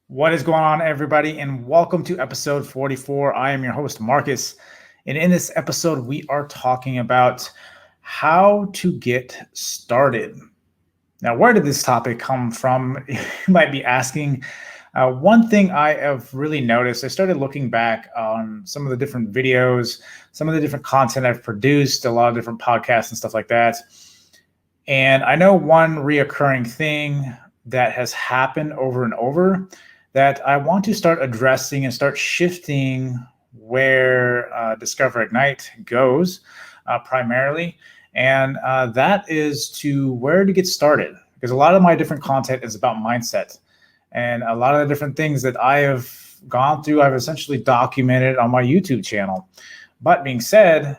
What is going on, everybody, and welcome to episode 44. I am your host, Marcus, and in this episode, we are talking about how to get started. Now, where did this topic come from? You might be asking. One thing I have really noticed, I started looking back on some of the different videos, some of the different content I've produced, a lot of different podcasts and stuff like that. And I know one reoccurring thing that has happened over and over that I want to start addressing and start shifting where Discover Ignite goes primarily. And that is to where to get started. Because a lot of my different content is about mindset. And a lot of the different things that I have gone through, I've essentially documented on my YouTube channel. But being said,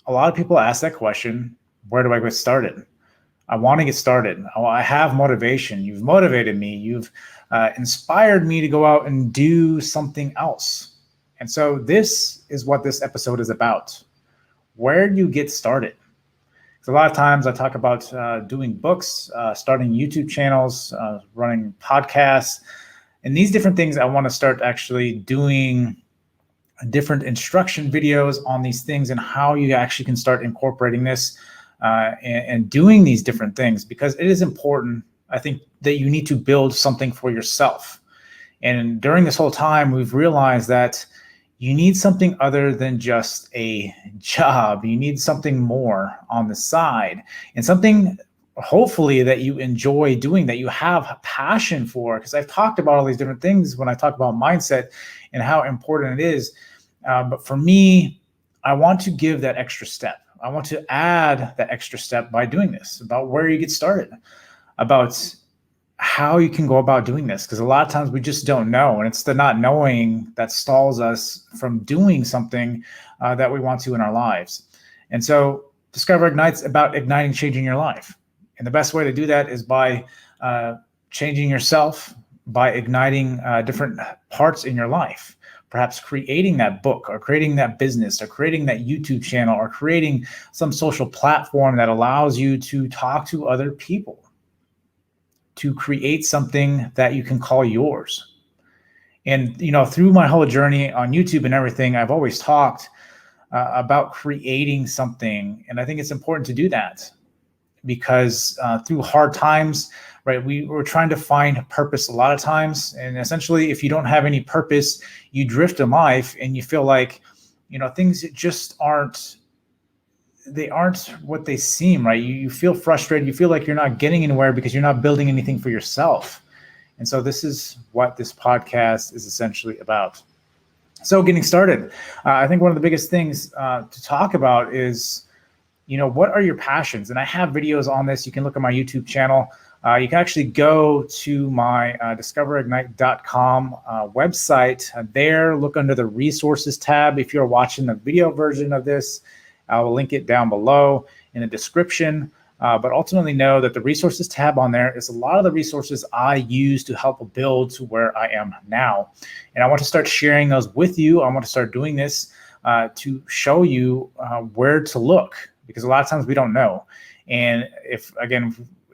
a lot of people ask that question, where do I get started? I want to get started. I have motivation. You've motivated me. You've inspired me to go out and do something else. And so this is what this episode is about. Where do you get started? So a lot of times I talk about doing books, starting YouTube channels, running podcasts, and these different things. I want to start actually doing different instruction videos on these things and how you actually can start incorporating this and doing these different things, because it is important, I think, that you need to build something for yourself. And during this whole time, we've realized that you need something other than just a job. You need something more on the side, and something hopefully that you enjoy doing, that you have a passion for. Because I've talked about all these different things when I talk about mindset and how important it is. But for me, I want to give that extra step. I want to add that extra step by doing this, about where you get started, about how you can go about doing this. Because a lot of times we just don't know. And it's the not knowing that stalls us from doing something that we want to in our lives. And so Discover Ignite's about igniting, changing your life. And the best way to do that is by changing yourself, by igniting different parts in your life. Perhaps creating that book, or creating that business, or creating that YouTube channel, or creating some social platform that allows you to talk to other people, to create something that you can call yours. And, through my whole journey on YouTube and everything, I've always talked about creating something. And I think it's important to do that, because through hard times, right, we're trying to find purpose a lot of times. And essentially, if you don't have any purpose, you drift in life and you feel like, things just aren't what they seem, right? You feel frustrated. You feel like you're not getting anywhere because you're not building anything for yourself. And so this is what this podcast is essentially about. So getting started, I think one of the biggest things to talk about is, what are your passions? And I have videos on this. You can look at my YouTube channel. You can actually go to my discoverignite.com website. There, look under the resources tab. If you're watching the video version of this, I will link it down below in the description. But ultimately know that the resources tab on there is a lot of the resources I use to help build to where I am now. And I want to start sharing those with you. I want to start doing this to show you where to look, because a lot of times we don't know. And if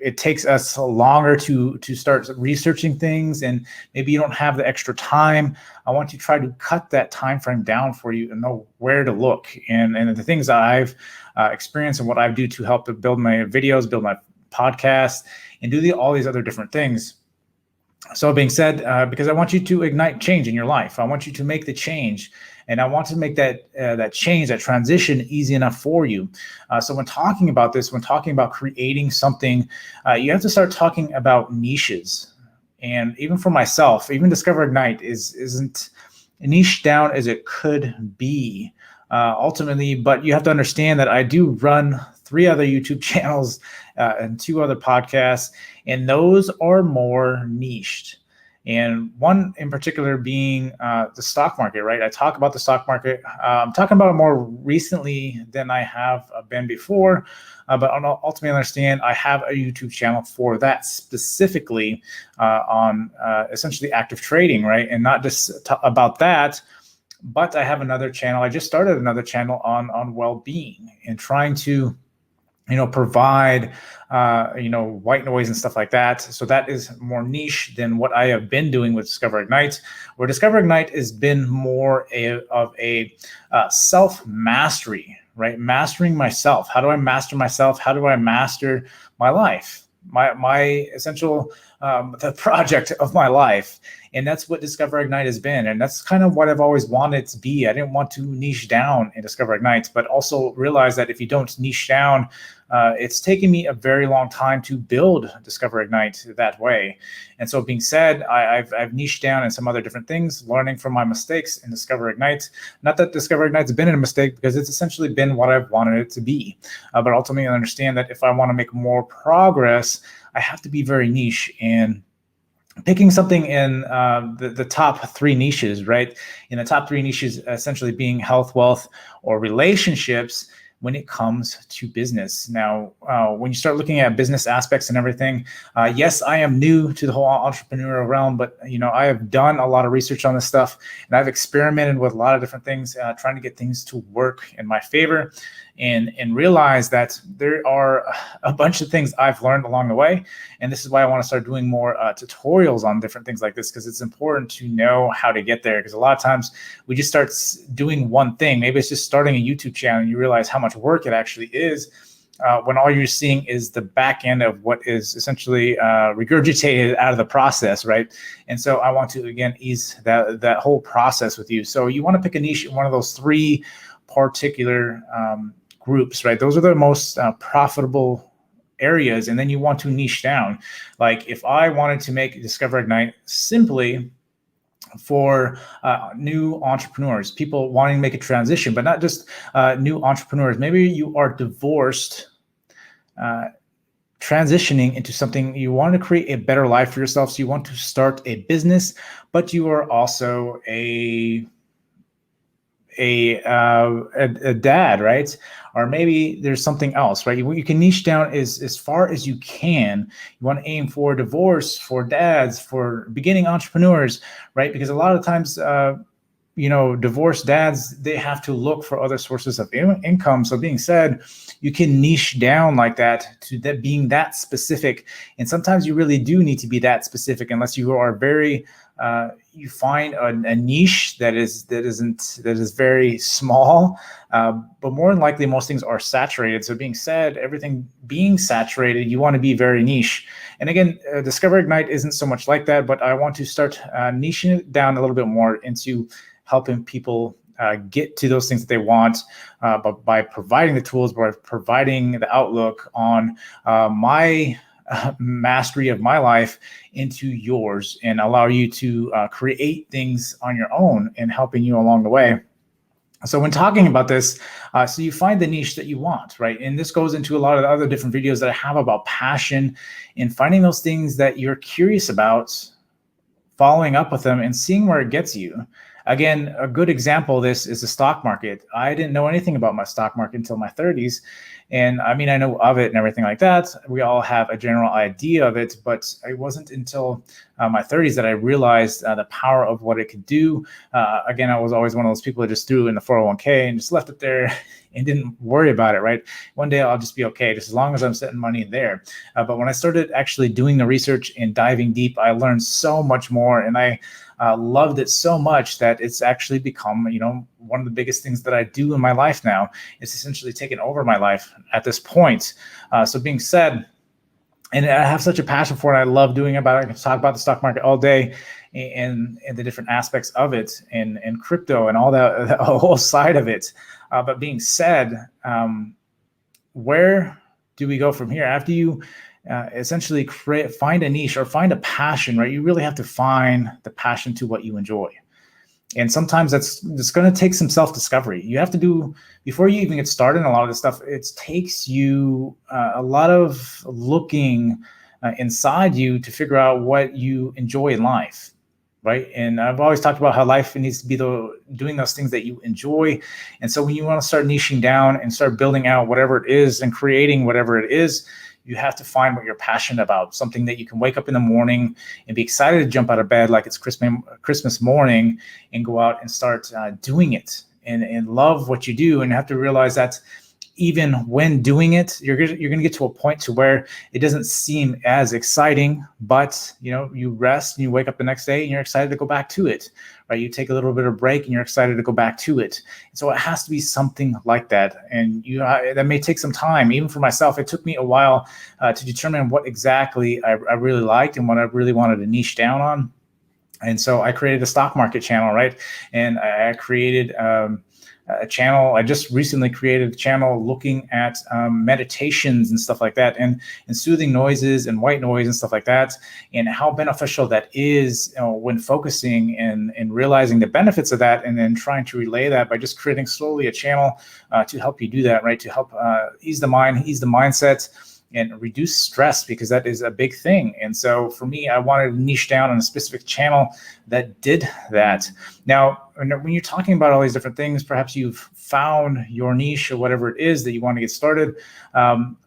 it takes us longer to start researching things, and maybe you don't have the extra time, I want to try to cut that time frame down for you and know where to look. And the things that I've experienced and what I do to help to build my videos, build my podcast, and do all these other different things. So being said, because I want you to ignite change in your life, I want you to make the change, and I want to make that change, that transition, easy enough for you. So when talking about this, when talking about creating something, you have to start talking about niches. And even for myself, even Discover Ignite isn't niche down as it could be ultimately. But you have to understand that I do run 3 other YouTube channels and 2 other podcasts, and those are more niched. And one in particular being the stock market, right? I talk about the stock market. I'm talking about it more recently than I have been before, but ultimately understand I have a YouTube channel for that, specifically on essentially active trading, right? And not just about that, but I have another channel. I just started another channel on well-being and trying to provide, white noise and stuff like that. So that is more niche than what I have been doing with Discover Ignite, where Discover Ignite has been more of a self-mastery, right? Mastering myself. How do I master myself? How do I master my life? My essential, the project of my life. And that's what Discover Ignite has been. And that's kind of what I've always wanted to be. I didn't want to niche down in Discover Ignite, but also realize that if you don't niche down, it's taken me a very long time to build Discover Ignite that way. And so being said, I've niched down in some other different things, learning from my mistakes in Discover Ignite. Not that Discover Ignite's been a mistake, because it's essentially been what I've wanted it to be. But ultimately, I understand that if I want to make more progress, I have to be very niche. And picking something in the top three niches, right? In the top three niches, essentially being health, wealth, or relationships when it comes to business. Now, when you start looking at business aspects and everything, yes, I am new to the whole entrepreneurial realm, but I have done a lot of research on this stuff, and I've experimented with a lot of different things, trying to get things to work in my favor, and realize that there are a bunch of things I've learned along the way. And this is why I want to start doing more tutorials on different things like this, because it's important to know how to get there. Because a lot of times we just start doing one thing. Maybe it's just starting a YouTube channel, and you realize how much work it actually is, when all you're seeing is the back end of what is essentially regurgitated out of the process, right? And so I want to, again, ease that whole process with you. So you want to pick a niche in one of those three particular groups, right? Those are the most profitable areas. And then you want to niche down. Like if I wanted to make Discover Ignite simply for new entrepreneurs, people wanting to make a transition, but not just new entrepreneurs. Maybe you are divorced, transitioning into something, you want to create a better life for yourself. So you want to start a business, but you are also a dad, right? Or maybe there's something else, right? You can niche down as far as you can. You want to aim for divorce, for dads, for beginning entrepreneurs, right? Because a lot of times, divorced dads, they have to look for other sources of income. So being said, you can niche down like that to that being that specific. And sometimes you really do need to be that specific, unless you are very, you find a niche that is very small, but more than likely most things are saturated. So being said, everything being saturated, you want to be very niche. And again, Discover Ignite isn't so much like that, but I want to start niching it down a little bit more into helping people get to those things that they want, but by providing the tools, by providing the outlook on my mastery of my life into yours, and allow you to create things on your own, and helping you along the way. So when talking about this, so you find the niche that you want, right? And this goes into a lot of the other different videos that I have about passion and finding those things that you're curious about, following up with them and seeing where it gets you. Again, a good example of this is the stock market. I didn't know anything about my stock market until my 30s. And I mean, I know of it and everything like that. We all have a general idea of it, but it wasn't until my 30s that I realized the power of what it could do. Again, I was always one of those people that just threw in the 401k and just left it there and didn't worry about it, right? One day I'll just be okay, just as long as I'm setting money in there. But when I started actually doing the research and diving deep, I learned so much more, and I loved it so much that it's actually become, one of the biggest things that I do in my life now. It's essentially taken over my life at this point. So being said, and I have such a passion for it. I love doing about it. I can talk about the stock market all day, and the different aspects of it, and crypto and all that, the whole side of it. But being said, where do we go from here? After you essentially find a niche or find a passion, right? You really have to find the passion to what you enjoy. And sometimes it's going to take some self-discovery. You have to do, before you even get started in a lot of this stuff, it takes you a lot of looking inside you to figure out what you enjoy in life, right? And I've always talked about how life needs to be doing those things that you enjoy. And so when you want to start niching down and start building out whatever it is and creating whatever it is, you have to find what you're passionate about, something that you can wake up in the morning and be excited to jump out of bed like it's Christmas morning, and go out and start doing it, and love what you do. And have to realize that even when doing it, you're gonna get to a point to where it doesn't seem as exciting, but you rest and you wake up the next day and you're excited to go back to it, right? You take a little bit of break and you're excited to go back to it. So it has to be something like that, and that may take some time. Even for myself, it took me a while to determine what exactly I really liked and what I really wanted to niche down on. And so I created a stock market channel, right? And I created a channel. I just recently created a channel looking at meditations and stuff like that, and soothing noises and white noise and stuff like that, and how beneficial that is when focusing and realizing the benefits of that, and then trying to relay that by just creating slowly a channel to help you do that, right? To help ease the mind, ease the mindset, and reduce stress, because that is a big thing. And so for me, I wanted to niche down on a specific channel that did that. Now, when you're talking about all these different things, perhaps you've found your niche or whatever it is that you want to get started.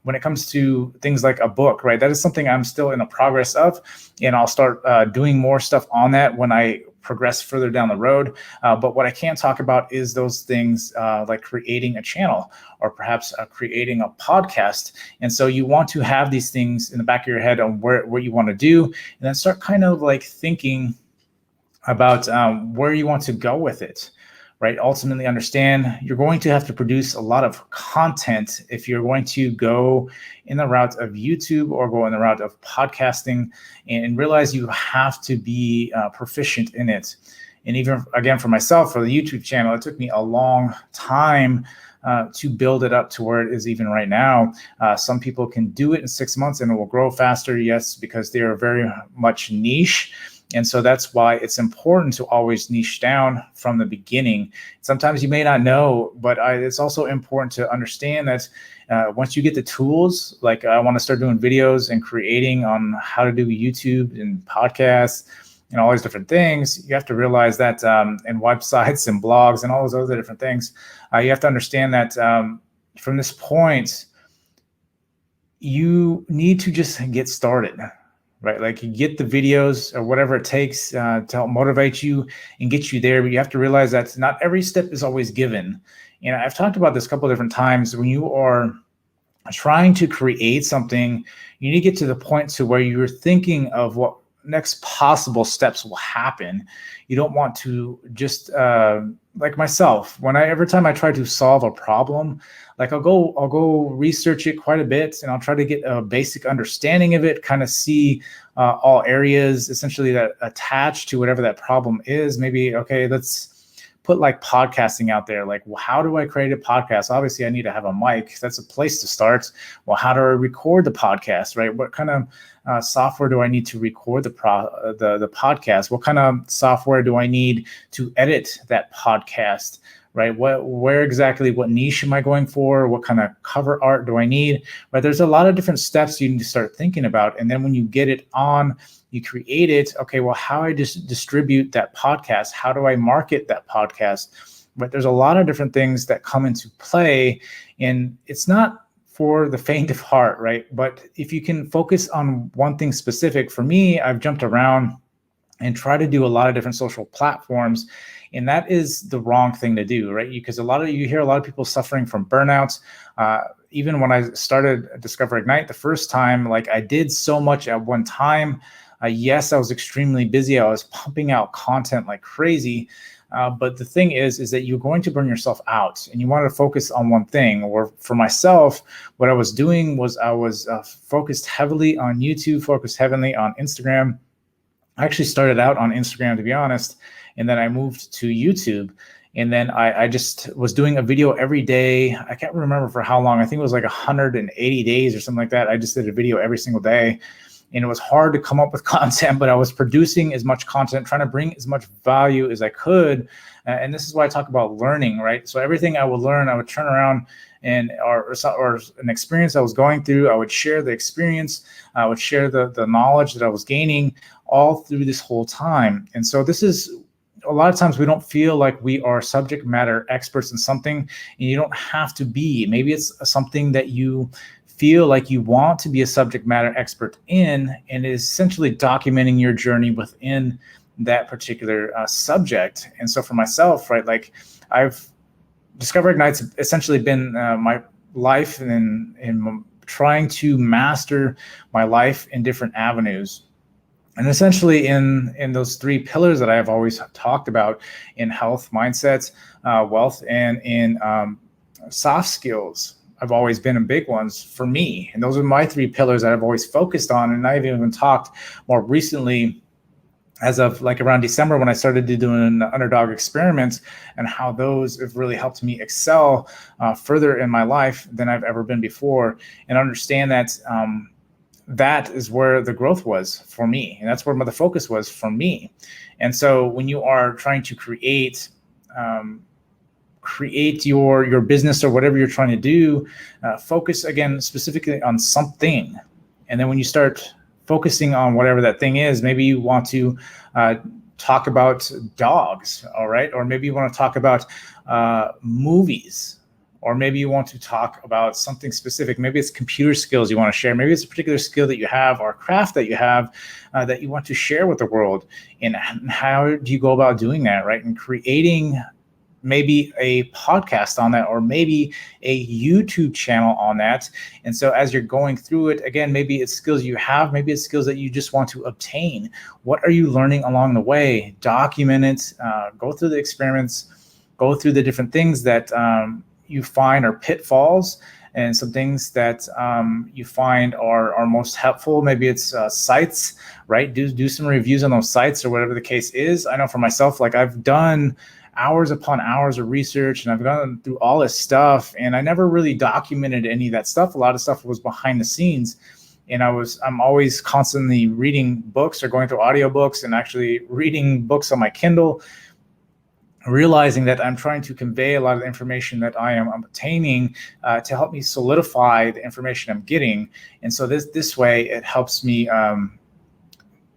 When it comes to things like a book, right? That is something I'm still in the progress of, and I'll start doing more stuff on that when I progress further down the road. But what I can talk about is those things like creating a channel, or perhaps creating a podcast. And so you want to have these things in the back of your head on what you want to do, and then start kind of like thinking about where you want to go with it, right? Ultimately understand you're going to have to produce a lot of content if you're going to go in the route of YouTube or go in the route of podcasting, and realize you have to be proficient in it. And even, again, for myself, for the YouTube channel, it took me a long time to build it up to where it is even right now. Some people can do it in 6 months and it will grow faster, yes, because they are very much niche. And so that's why it's important to always niche down from the beginning. Sometimes you may not know, but it's also important to understand that once you get the tools, like I want to start doing videos and creating on how to do YouTube and podcasts and all these different things, you have to realize that, and websites and blogs and all those other different things, you have to understand that from this point, you need to just get started. Right, like you get the videos or whatever it takes to help motivate you and get you there, but you have to realize that not every step is always given. And I've talked about this a couple of different times. When you are trying to create something, you need to get to the point to where you're thinking of what next possible steps will happen. You don't want to just like myself, every time I try to solve a problem, like I'll go research it quite a bit, and I'll try to get a basic understanding of it, kind of see all areas essentially that attach to whatever that problem is. Maybe, okay, let's put like podcasting out there. Like, well, how do I create a podcast? Obviously, I need to have a mic. That's a place to start. Well, how do I record the podcast, right? What kind of software do I need to record the podcast? What kind of software do I need to edit that podcast, right? Where exactly, what niche am I going for? What kind of cover art do I need? Right? There's a lot of different steps you need to start thinking about. And then when you get it on, you create it. Okay, well, how do I distribute that podcast? How do I market that podcast? But there's a lot of different things that come into play, and it's not for the faint of heart, right? But if you can focus on one thing specific, for me, I've jumped around and try to do a lot of different social platforms. And that is the wrong thing to do, right? Because you hear a lot of people suffering from burnouts. Even when I started Discover Ignite the first time, like I did so much at one time. Yes, I was extremely busy. I was pumping out content like crazy. But the thing is that you're going to burn yourself out, and you want to focus on one thing. Or for myself, what I was doing was I was focused heavily on YouTube, focused heavily on Instagram. I actually started out on Instagram, to be honest, and then I moved to YouTube. And then I just was doing a video every day. I can't remember for how long. I think it was like 180 days or something like that. I just did a video every single day. And it was hard to come up with content, but I was producing as much content, trying to bring as much value as I could. And this is why I talk about learning, right? So everything I would learn, I would turn around or an experience I was going through, I would share the experience, I would share the knowledge that I was gaining all through this whole time. And so this is, a lot of times we don't feel like we are subject matter experts in something, and you don't have to be. Maybe it's something that you feel like you want to be a subject matter expert in, and is essentially documenting your journey within that particular subject. And so for myself, right, like Discover Ignite's essentially been life and trying to master my life in different avenues. And essentially in those three pillars that I have always talked about in health, mindsets, wealth, and in soft skills, have always been big ones for me. And those are my three pillars that I've always focused on. And I've even talked more recently, as of like around December, when I started doing the underdog experiments, and how those have really helped me excel further in my life than I've ever been before, and understand that that is where the growth was for me, and that's where the focus was for me. And so when you are trying to create your business or whatever you're trying to do, focus again specifically on something. And then when you start focusing on whatever that thing is, maybe you want to talk about dogs, all right? Or maybe you want to talk about movies, or maybe you want to talk about something specific. Maybe it's computer skills you want to share. Maybe it's a particular skill that you have or a craft that you have that you want to share with the world. And how do you go about doing that, right? And creating maybe a podcast on that, or maybe a YouTube channel on that. And so as you're going through it, again, maybe it's skills you have, maybe it's skills that you just want to obtain. What are you learning along the way? Document it, go through the experiments, go through the different things that you find are pitfalls, and some things that you find are most helpful. Maybe it's sites, right? Do some reviews on those sites or whatever the case is. I know for myself, like I've done hours upon hours of research, and I've gone through all this stuff, and I never really documented any of that stuff. A lot of stuff was behind the scenes, and I'm always constantly reading books or going through audiobooks and actually reading books on my Kindle, realizing that I'm trying to convey a lot of the information that I am obtaining to help me solidify the information I'm getting. And so this way it helps me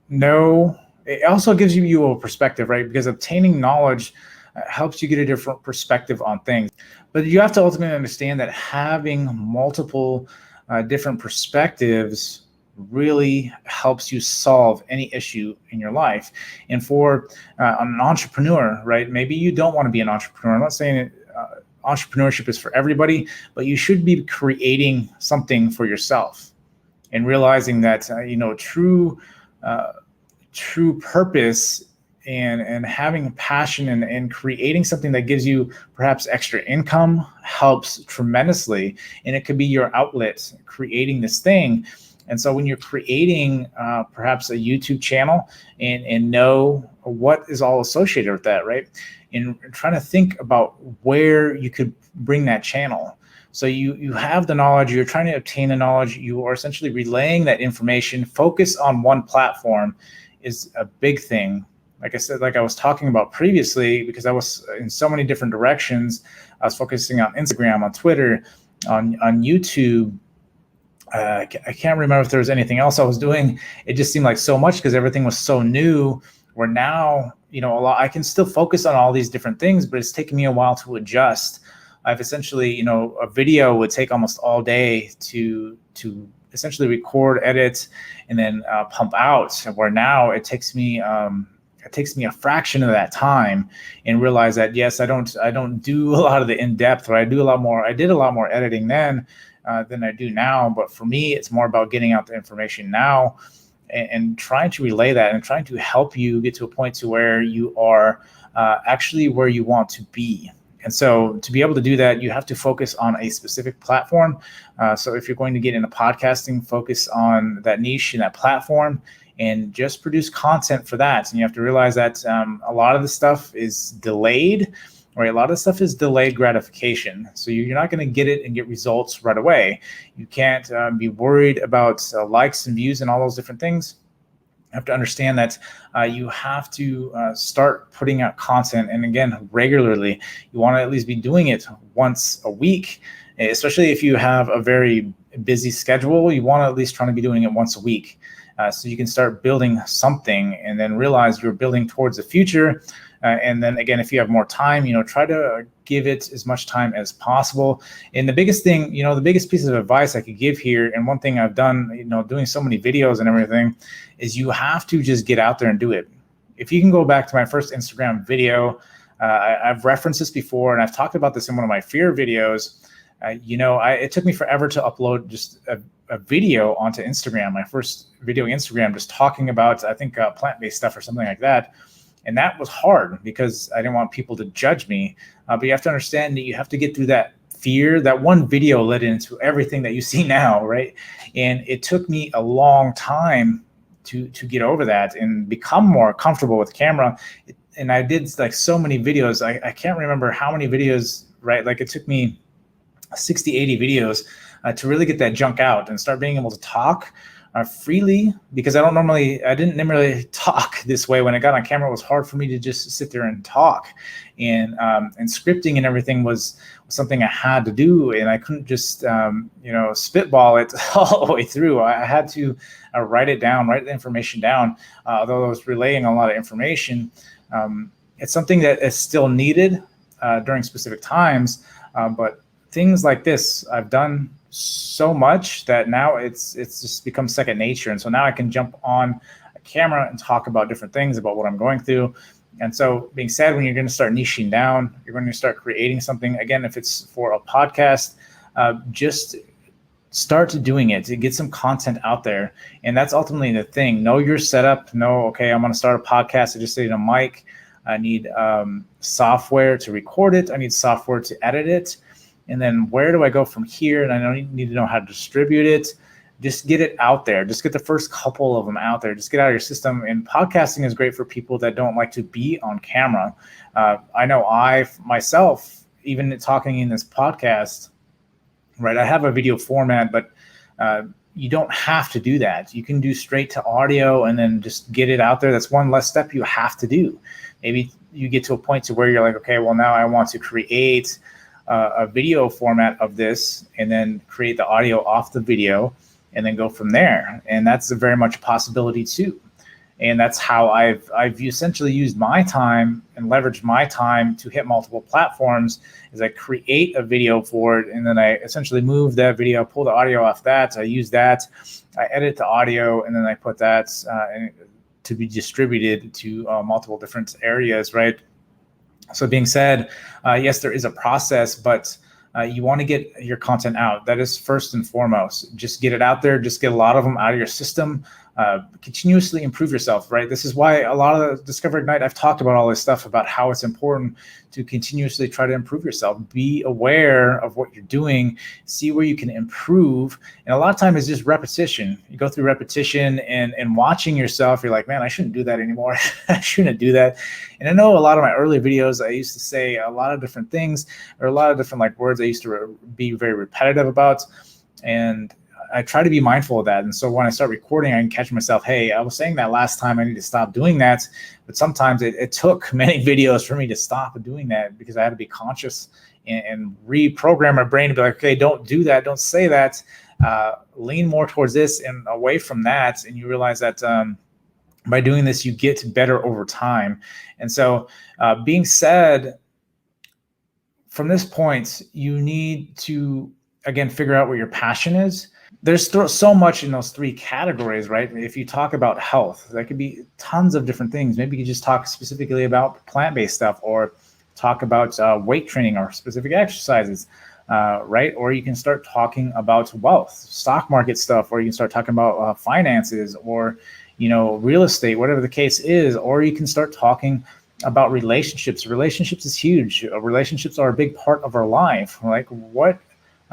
know. It also gives you a perspective, right? Because obtaining knowledge helps you get a different perspective on things. But you have to ultimately understand that having multiple different perspectives really helps you solve any issue in your life. And for an entrepreneur, right? Maybe you don't want to be an entrepreneur. I'm not saying entrepreneurship is for everybody, but you should be creating something for yourself and realizing that true purpose and having passion and creating something that gives you perhaps extra income helps tremendously. And it could be your outlet, creating this thing. And so when you're creating perhaps a YouTube channel and know what is all associated with that, right? And trying to think about where you could bring that channel. So you have the knowledge, you're trying to obtain the knowledge, you are essentially relaying that information. Focus on one platform is a big thing. Like I said, like I was talking about previously, because I was in so many different directions. I was focusing on Instagram, on Twitter, on YouTube. I can't remember if there was anything else I was doing. It just seemed like so much because everything was so new. Where now, I can still focus on all these different things, but it's taken me a while to adjust. I've essentially, a video would take almost all day to essentially record, edit, and then pump out. Where now it takes me a fraction of that time, and realize that yes, I don't do a lot of the in-depth, or I did a lot more editing then than I do now. But for me, it's more about getting out the information now and trying to relay that and trying to help you get to a point to where you are actually where you want to be. And so to be able to do that, you have to focus on a specific platform. So if you're going to get into podcasting, focus on that niche and that platform, and just produce content for that. And you have to realize that a lot of the stuff is delayed, right? A lot of stuff is delayed gratification. So you're not going to get it and get results right away. You can't be worried about likes and views and all those different things. You have to understand that you have to start putting out content, and again, regularly. You want to at least be doing it once a week, especially if you have a very busy schedule. You want to at least try to be doing it once a week. So you can start building something and then realize you're building towards the future. And then again, if you have more time, try to give it as much time as possible. And the biggest thing, the biggest piece of advice I could give here, and one thing I've done, doing so many videos and everything, is you have to just get out there and do it. If you can go back to my first Instagram video, I've referenced this before, and I've talked about this in one of my fear videos. It took me forever to upload just a video onto Instagram, my first video Instagram, just talking about, I think, plant-based stuff or something like that. And that was hard because I didn't want people to judge me. But you have to understand that you have to get through that fear. That one video led into everything that you see now, right? And it took me a long time to get over that and become more comfortable with camera. And I did like so many videos. I can't remember how many videos, right? Like it took me 60, 80 videos to really get that junk out and start being able to talk freely, because I didn't normally talk this way. When I got on camera, it was hard for me to just sit there and talk, and scripting and everything was something I had to do, and I couldn't just spitball it all the way through. I had to write the information down. Although I was relaying a lot of information, it's something that is still needed during specific times, but things like this I've done so much that now it's just become second nature. And so now I can jump on a camera and talk about different things, about what I'm going through. And so being said, when you're going to start niching down, you're going to start creating something, again, if it's for a podcast, just start doing it, to get some content out there. And that's ultimately the thing. Know your setup. Know, okay, I'm going to start a podcast. I just need a mic. I need software to record it. I need software to edit it. And then where do I go from here? And I need to know how to distribute it. Just get it out there. Just get the first couple of them out there. Just get out of your system. And podcasting is great for people that don't like to be on camera. I know myself, even talking in this podcast, right, I have a video format, but you don't have to do that. You can do straight to audio and then just get it out there. That's one less step you have to do. Maybe you get to a point to where you're like, okay, well, now I want to create a video format of this, and then create the audio off the video, and then go from there. And that's a very much a possibility too. And that's how I've essentially used my time and leveraged my time to hit multiple platforms. Is I create a video for it, and then I essentially move that video, pull the audio off that. I use that, I edit the audio, and then I put that to be distributed to multiple different areas, right? So being said, yes, there is a process, but you want to get your content out. That is first and foremost. Just get it out there. Just get a lot of them out of your system. Continuously improve yourself, right? This is why a lot of the Discover Ignite, I've talked about all this stuff about how it's important to continuously try to improve yourself. Be aware of what you're doing, see where you can improve. And a lot of times it's just repetition. You go through repetition and watching yourself, you're like, man, I shouldn't do that anymore. I shouldn't do that. And I know a lot of my early videos, I used to say a lot of different things, or a lot of different like words I used to be very repetitive about. And I try to be mindful of that. And so when I start recording, I can catch myself, hey, I was saying that last time, I need to stop doing that. But sometimes it took many videos for me to stop doing that, because I had to be conscious and reprogram my brain to be like, okay, don't do that. Don't say that. Lean more towards this and away from that. And you realize that by doing this, you get better over time. And so being said, from this point, you need to, again, figure out what your passion is. There's so much in those three categories, right? If you talk about health, that could be tons of different things. Maybe you just talk specifically about plant-based stuff, or talk about weight training or specific exercises, right? Or you can start talking about wealth, stock market stuff, or you can start talking about finances, or real estate, whatever the case is. Or you can start talking about relationships. Relationships is huge. Relationships are a big part of our life. Like, what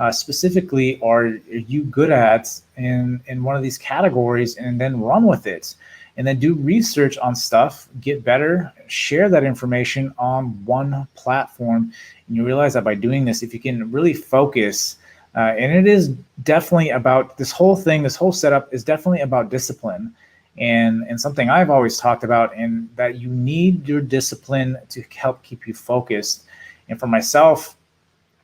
specifically are you good at in one of these categories, and then run with it, and then do research on stuff, get better, share that information on one platform. And you realize that by doing this, if you can really focus, and it is definitely about this whole setup is definitely about discipline, and something I've always talked about, and that you need your discipline to help keep you focused. And for myself,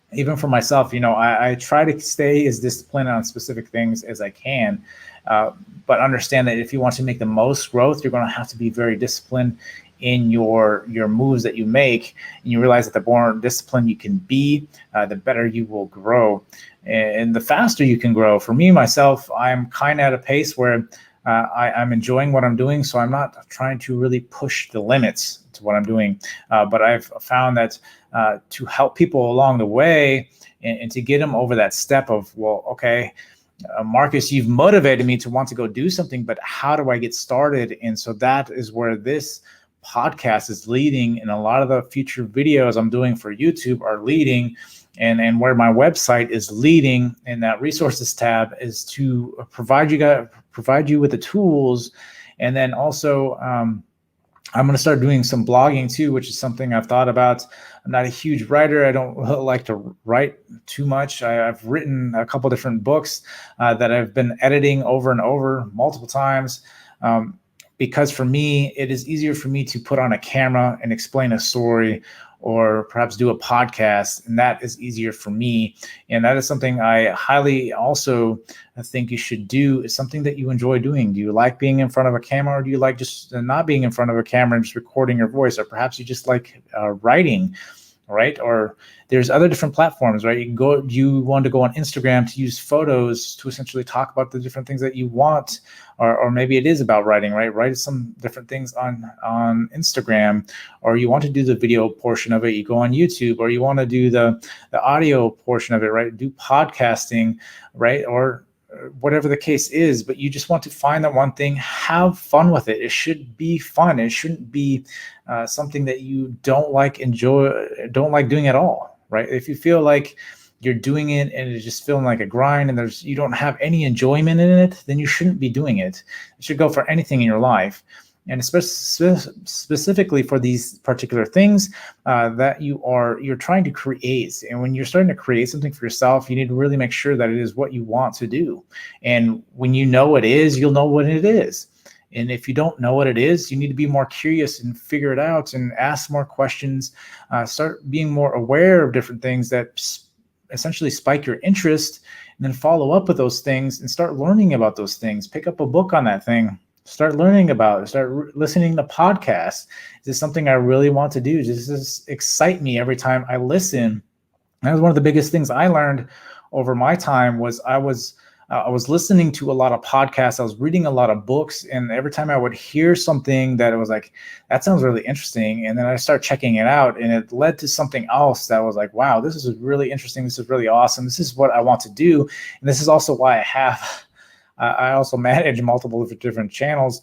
I try to stay as disciplined on specific things as I can, but understand that if you want to make the most growth, you're going to have to be very disciplined in your moves that you make. And you realize that the more disciplined you can be, the better you will grow, and the faster you can grow. For me, myself, I'm kind of at a pace where I'm enjoying what I'm doing, so I'm not trying to really push the limits to what I'm doing. But I've found that to help people along the way and to get them over that step of, well, okay, Marcus, you've motivated me to want to go do something, but how do I get started? And so that is where this podcast is leading, and a lot of the future videos I'm doing for YouTube are leading, and where my website is leading in that resources tab is to provide you with the tools. And then also I'm going to start doing some blogging too, which is something I've thought about. I'm not a huge writer. I don't like to write too much. I've written a couple different books that I've been editing over and over multiple times. Because for me, it is easier for me to put on a camera and explain a story, or perhaps do a podcast, and that is easier for me. And that is something I highly also think you should do. Is something that you enjoy doing. Do you like being in front of a camera, or do you like just not being in front of a camera and just recording your voice? Or perhaps you just like writing, right? Or there's other different platforms, right? You want to go on Instagram to use photos to essentially talk about the different things that you want, or maybe it is about writing, right? Write some different things on Instagram, or you want to do the video portion of it, you go on YouTube, or you want to do the audio portion of it, right? Do podcasting, right? Or whatever the case is, but you just want to find that one thing, have fun with it. It should be fun. It shouldn't be something that you don't like doing at all, right? If you feel like you're doing it and it's just feeling like a grind and you don't have any enjoyment in it, then you shouldn't be doing it. You should go for anything in your life. And specifically for these particular things that you're trying to create. And when you're starting to create something for yourself, you need to really make sure that it is what you want to do. And when you know it is, you'll know what it is. And if you don't know what it is, you need to be more curious and figure it out and ask more questions, start being more aware of different things that essentially spike your interest, and then follow up with those things and start learning about those things. Pick up a book on that thing. Start learning about it. Start listening to podcasts. Is this something I really want to do? Does this excite me every time I listen? That was one of the biggest things I learned over my time. Was I was listening to a lot of podcasts. I was reading a lot of books, and every time I would hear something that it was like, that sounds really interesting, and then I start checking it out, and it led to something else that was like, wow, this is really interesting. This is really awesome. This is what I want to do, and this is also why I also manage multiple different channels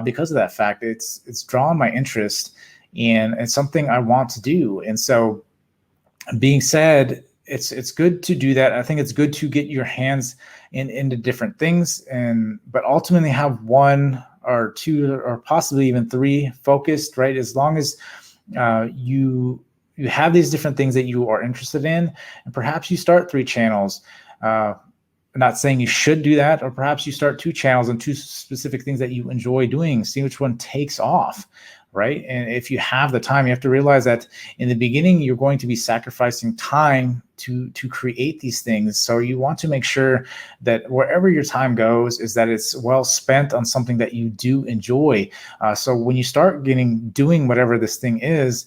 because of that fact. It's drawn my interest, and it's something I want to do. And so, being said, it's good to do that. I think it's good to get your hands into different things, but ultimately have one or two or possibly even three focused, right? As long as you have these different things that you are interested in, and perhaps you start 3 channels. Not saying you should do that, or perhaps you start 2 channels and 2 specific things that you enjoy doing, see which one takes off, right? And if you have the time, you have to realize that in the beginning, you're going to be sacrificing time to create these things. So you want to make sure that wherever your time goes is that it's well spent on something that you do enjoy. So when you start doing whatever this thing is,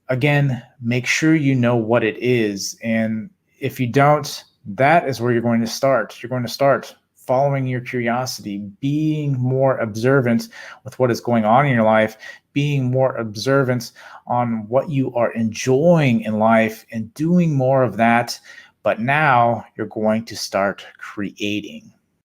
again, make sure you know what it is. And if you don't, that is where you're going to start. You're going to start following your curiosity, being more observant with what is going on in your life, being more observant on what you are enjoying in life, and doing more of that. But now you're going to start creating.